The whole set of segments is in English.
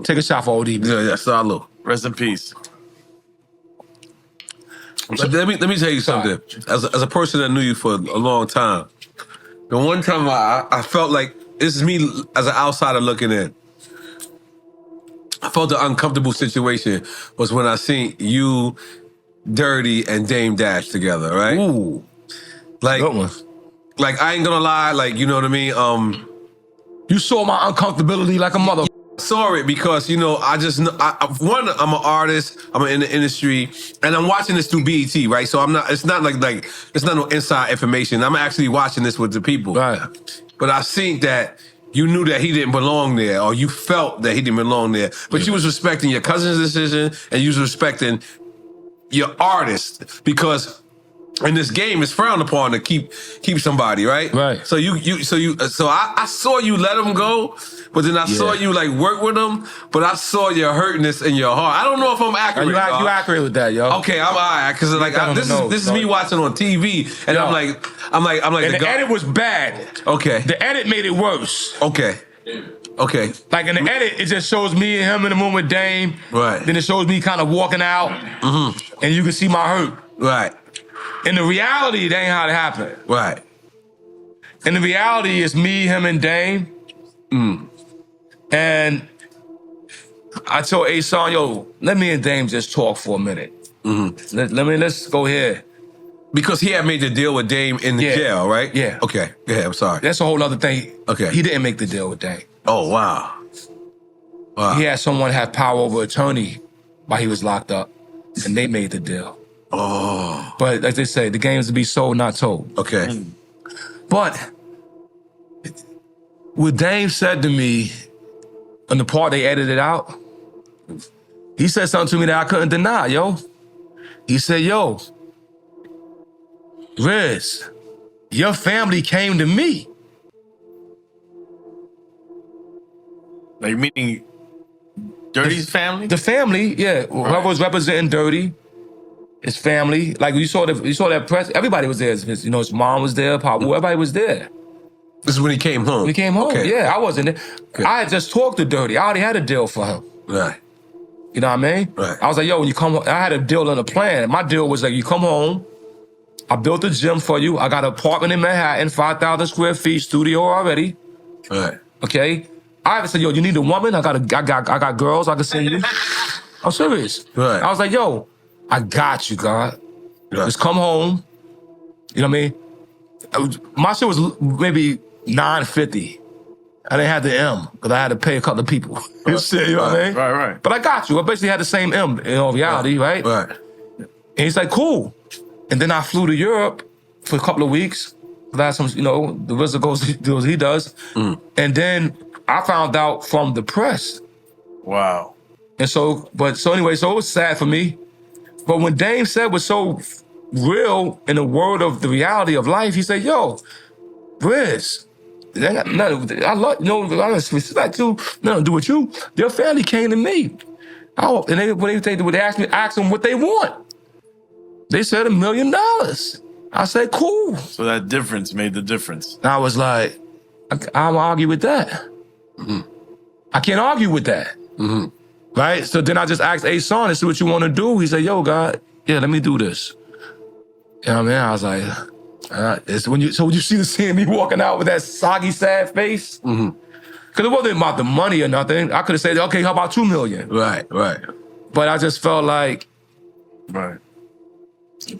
Take a shot for ODB. Yeah, salute. Rest in peace. But let me tell you something. As a person that knew you for a long time, the one time I felt like, this is me as an outsider looking in, I felt the uncomfortable situation was when I seen you, Dirty, and Dame Dash together, right? Ooh. Like, Good one. like I ain't gonna lie, like, you know what I mean? You saw my uncomfortability like a mother. Saw it because, you know, I just know, one, I'm an artist, I'm in the industry, and I'm watching this through BET, right? So it's not like it's not no inside information. I'm actually watching this with the people. Right. But I think that you knew that he didn't belong there, or you felt that he didn't belong there. But you was respecting your cousin's decision, and you was respecting your artist, because in this game it's frowned upon to keep somebody, right? Right. So I saw you let him go, but then I saw you like work with him, but I saw your hurtness in your heart. I don't know if I'm accurate. You accurate with that, yo. Okay, I'm all right, because like this is me watching on TV, and yo, I'm like and the edit was bad. Okay. The edit made it worse. Okay. Okay. Like in the edit, it just shows me and him in the room with Dame. Right. Then it shows me kind of walking out, and you can see my hurt. Right. In the reality, that ain't how it happened. Right. In the reality, it's me, him, and Dame. And I told A-Son, yo, let me and Dame just talk for a minute. Let's go here. Because he had made the deal with Dame in the jail, right? Yeah. Okay. Go ahead. I'm sorry. That's a whole other thing. Okay. He didn't make the deal with Dame. Oh, wow. Wow. He had someone have power over attorney while he was locked up, and they made the deal. Oh. But like they say, the game's to be sold, not told. Okay. But what Dame said to me on the part they edited out, he said something to me that I couldn't deny, yo. He said, yo, Riz, your family came to me. Like, meaning Dirty's family? The family, yeah. Whoever was representing Dirty, his family. Like you saw that press, everybody was there. You know, his mom was there, Pop, everybody was there. This is when he came home. When he came home, Okay. yeah, I wasn't there. Okay. I had just talked to Dirty. I already had a deal for him. Right. You know what I mean? Right. I was like, yo, when you come home, I had a deal and a plan. My deal was like, you come home, I built a gym for you. I got an apartment in Manhattan, 5,000 square feet, studio already. Right. Okay? I said, yo, you need a woman? I got girls I can send you. I'm serious. Right. I was like, yo, I got you, God. Right. Just come home. You know what I mean? My shit was maybe $950. I didn't have the M because I had to pay a couple of people. You know what I mean? Right. But I got you. I basically had the same M in all reality, right? Right. And he's like, cool. And then I flew to Europe for a couple of weeks. That's some, you know, the RZA goes, he does. And then I found out from the press. Wow. And so it was sad for me. But when Dame said was so real in the word of the reality of life, he said, yo, Riz, I love, you know, I respect you, nothing to do with you. Their family came to me. When they asked them what they want. They said $1 million. I said, cool. So that difference made the difference. And I was like, I don't argue with that. I can't argue with that. Right? So then I just asked A-Son to see what you want to do. He said, yo, God, yeah, let me do this. You know what I mean? I was like, when you see the scene of me walking out with that soggy, sad face? Because it wasn't about the money or nothing. I could have said, okay, how about $2 million? Right. But I just felt like, like you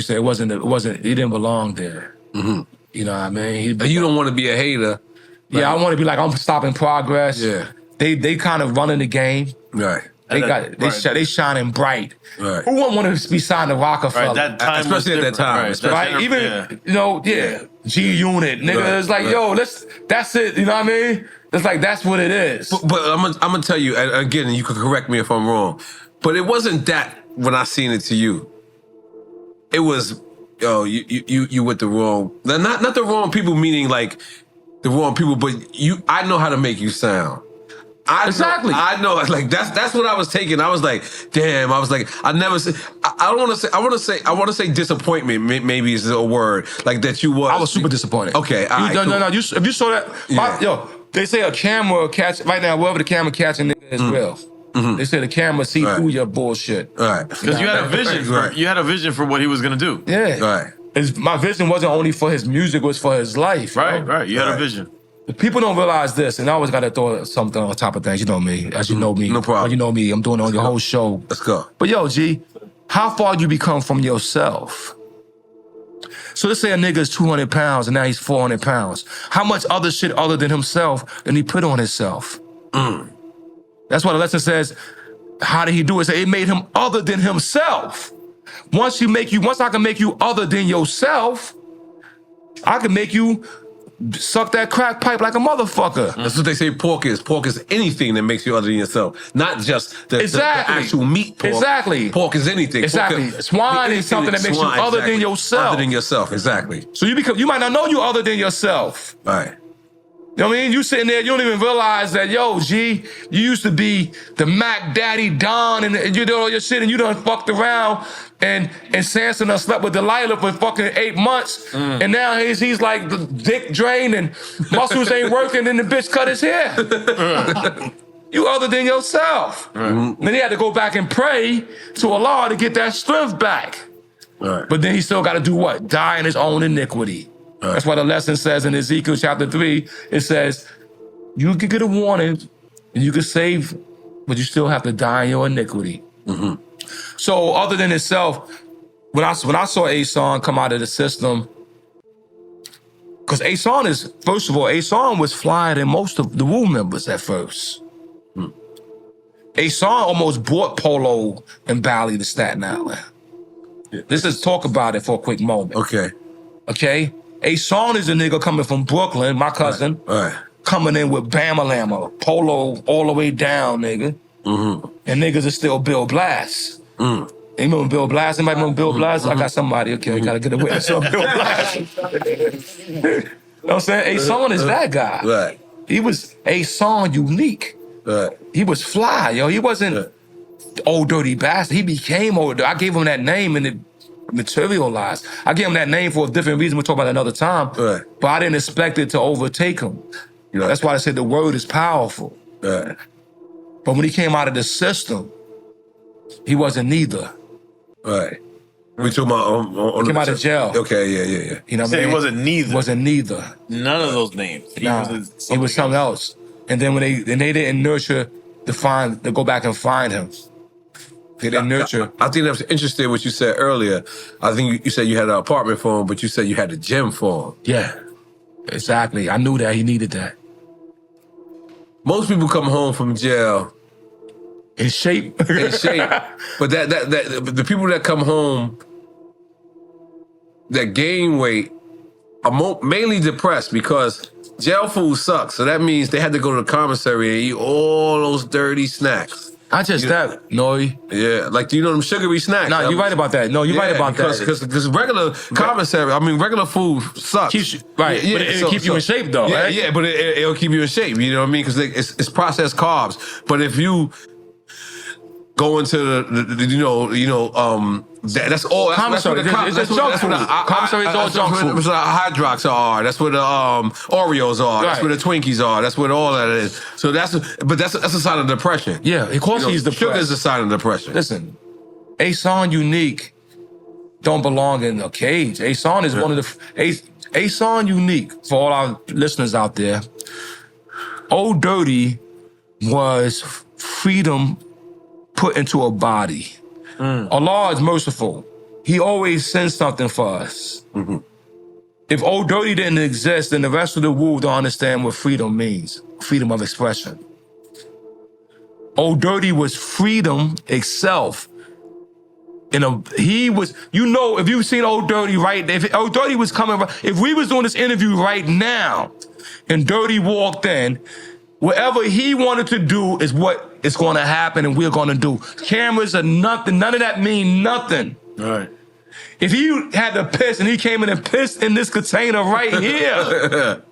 said, he didn't belong there. You know what I mean? And you don't want to be a hater. Yeah, I want to be like, I'm stopping progress. Yeah. They kind of running the game. Right. They shining bright. Right. Who wouldn't want to be signed to Rockefeller? Right, that time especially at that time. Right? Even, you know, G-Unit, nigga. Right, It's like, yo, that's it. You know what I mean? It's like, that's what it is. But I'm going to tell you, and again, you can correct me if I'm wrong, but it wasn't that when I seen it to you. It was, yo, you with the wrong, not the wrong people, meaning like the wrong people, but I know how to make you sound. Exactly. I know. Like that's what I was taking. I was like, damn. I was like, I never say. I don't want to say. I want to say disappointment. Maybe is a word like that. You was. I was super disappointed. Okay. All right, No. If you saw that, They say a camera catch right now. Wherever the camera catching nigga is real. They say the camera see through your bullshit. Right. Because you had a vision. Right. You had a vision for what he was gonna do. Yeah. Right. My vision wasn't only for his music; it was for his life. Right. Yo. Right. You had a Right. vision. People don't realize this, and I always got to throw something on top of things. You know me, as you know me. No problem. You know me. I'm doing it on your whole show. Let's go. But yo, G, how far you become from yourself? So let's say a nigga is 200 pounds and now he's 400 pounds. How much other shit other than himself did he put on himself? That's why the lesson says, how did he do it? Say it made him other than himself. Once I can make you other than yourself, I can make you suck that crack pipe like a motherfucker. That's what they say pork is. Pork is anything that makes you other than yourself. Not just the actual meat pork. Exactly. Pork is anything. Exactly. Swine is something that makes you other than yourself. Other than yourself, exactly. So you might not know you other than yourself. Right. You know what I mean? You sitting there, you don't even realize that, yo, G, you used to be the Mac Daddy Don and you did all your shit and you done fucked around and Samson done slept with Delilah for fucking 8 months. And now he's like the dick drained and muscles ain't working and the bitch cut his hair. You other than yourself. Then he had to go back and pray to Allah to get that strength back. Right. But then he still got to do what? Die in his own iniquity. That's why the lesson says in Ezekiel chapter 3, it says, you can get a warning and you can save, but you still have to die in your iniquity. So other than itself, when I saw Ason come out of the system, because Ason is, first of all, Ason was flyer than most of the Wu members at first. Ason almost brought Polo and Bally to Staten Island. Let's just talk about it for a quick moment. Okay? Ason is a nigga coming from Brooklyn, my cousin, coming in with Bama Lama, Polo all the way down, nigga. And niggas are still Bill Blast. You remember Bill Blast? Anybody remember Bill Blast? I got somebody, okay, gotta get a witness on Bill Blast. You know what I'm saying? Ason is that guy. Right. He was Ason unique. Right. He was fly, yo. He wasn't old dirty bastard. He became old. I gave him that name and it materialized. I gave him that name for a different reason. We'll talk about it another time. Right. But I didn't expect it to overtake him. You know, that's why I said the word is powerful. Right. But when he came out of the system, he wasn't neither. Right. We talking about on Came out of jail. Okay, yeah. You know what I Said mean? he wasn't neither. Wasn't neither. None of those names. He was something else. And then when they didn't nurture to go back and find him. They didn't nurture. I think that's interesting what you said earlier. I think you said you had an apartment for him, but you said you had a gym for him. Yeah, exactly. I knew that he needed that. Most people come home from jail in shape. But the people that come home that gain weight are mainly depressed because jail food sucks. So that means they had to go to the commissary and eat all those dirty snacks. Not just that, Nore. Yeah, like, you know them sugary snacks. No, you're right about that. No, you're right about that. Because regular commissary, regular food sucks. Keeps you, right, but it'll keep you in shape though, right? Yeah, but it'll keep you in shape, you know what I mean? Because it's processed carbs. But if you go into that's all. Commissary, it's junk food. Commissary is all junk food. That's what the Hydrox are. That's what the Oreos are. That's what the Twinkies are. That's what all that is. So that's a sign of depression. Yeah, of course he's depressed. Sugar is a sign of depression. Listen, Ason Unique don't belong in a cage. Ason is one of the Ason Unique for all our listeners out there. Old Dirty was freedom put into a body. Allah is merciful. He always sends something for us. If Old Dirty didn't exist, then the rest of the world don't understand what freedom means. Freedom of expression. Old Dirty was freedom itself. He was, if you've seen Old Dirty if Old Dirty was coming, if we was doing this interview right now and Dirty walked in, whatever he wanted to do is what is going to happen and we're going to do. Cameras are nothing. None of that mean nothing. Right. If he had to piss and he came in and pissed in this container right here,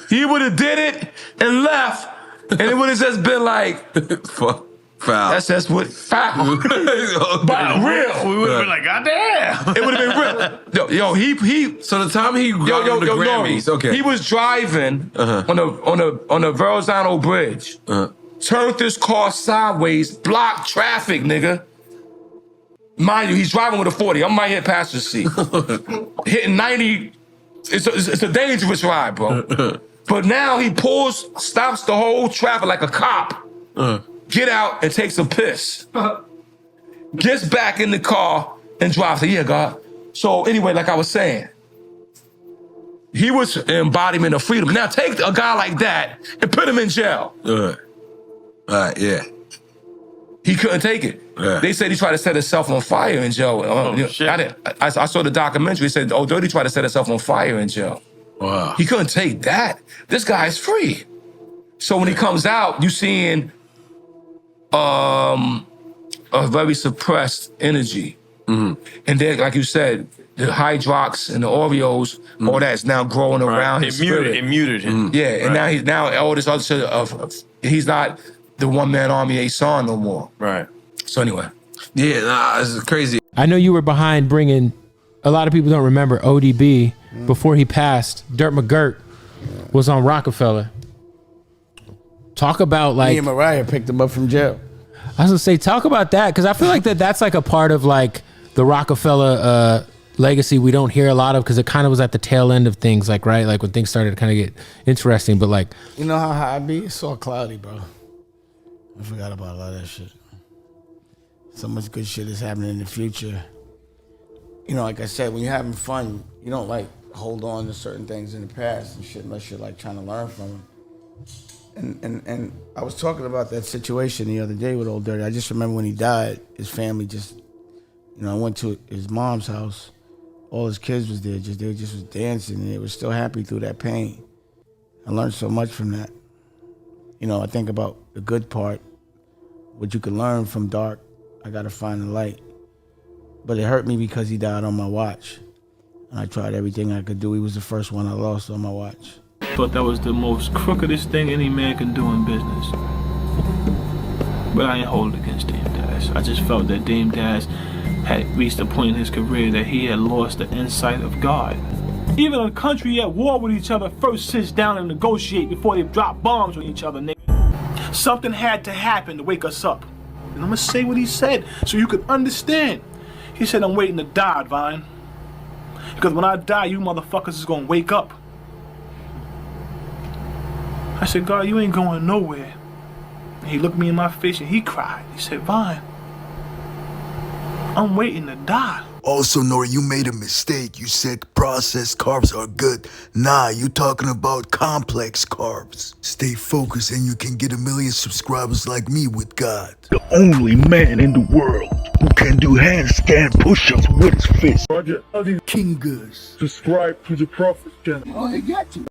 he would have did it and left. And it would have just been like, Foul. That's what foul. But real. We would have been like, God damn. It would have been real. Yo, he. So the time he got on the Grammys, Nore, okay. he was driving on the Verrazano Bridge. Turned his car sideways, blocked traffic, nigga. Mind you, he's driving with a 40. I'm right here passenger seat. Hitting 90. It's a dangerous ride, bro. But now he stops the whole traffic like a cop. Get out and takes a piss. Gets back in the car and drives. Yeah, God. So anyway, like I was saying, he was an embodiment of freedom. Now take a guy like that and put him in jail. All right, yeah. He couldn't take it. Yeah. They said he tried to set himself on fire in jail. Shit. I saw the documentary. It said, oh, Dirty tried to set himself on fire in jail. Wow. He couldn't take that. This guy's free. So when he comes out, you seeing a very suppressed energy. And then, like you said, the Hydrox and the Oreos, all that's now growing around his spirit. It muted him. Yeah, and now all this other shit he's not the one-man army A-Son no more. Right. So anyway. Yeah, nah, this is crazy. I know you were behind bringing, a lot of people don't remember ODB. Before he passed, Dirt McGirt was on Rockefeller. Talk about like... Me and Mariah picked him up from jail. I was gonna say, talk about that, because I feel like that's like a part of like the Rockefeller legacy we don't hear a lot of, because it kind of was at the tail end of things, like, right? Like when things started to kind of get interesting, but like... You know how high I be? It's all cloudy, bro. I forgot about a lot of that shit. So much good shit is happening in the future. You know, like I said, when you're having fun, you don't like hold on to certain things in the past and shit unless you're like trying to learn from them. And I was talking about that situation the other day with Old Dirty. I just remember when he died, his family just, you know, I went to his mom's house. All his kids was there. They just was dancing and they were still happy through that pain. I learned so much from that. You know, I think about the good part, what you can learn from dark. I gotta find the light. But it hurt me because he died on my watch. And I tried everything I could do. He was the first one I lost on my watch. Thought that was the most crookedest thing any man can do in business. But I ain't hold it against Dame Dash. I just felt that Dame Dash had reached a point in his career that he had lost the insight of God. Even a country at war with each other first sits down and negotiate before they drop bombs on each other, nigga. Something had to happen to wake us up. And I'm gonna say what he said so you can understand. He said, I'm waiting to die, Vine. Because when I die, you motherfuckers is gonna wake up. I said, God, you ain't going nowhere. And he looked me in my face and he cried. He said, Vine, I'm waiting to die. Also, Nore, you made a mistake. You said processed carbs are good. Nah, you talking about complex carbs. Stay focused and you can get 1 million subscribers like me with God. The only man in the world who can do handstand push-ups with his fist. King Goose. Subscribe to the Prophet channel. Oh, I got you.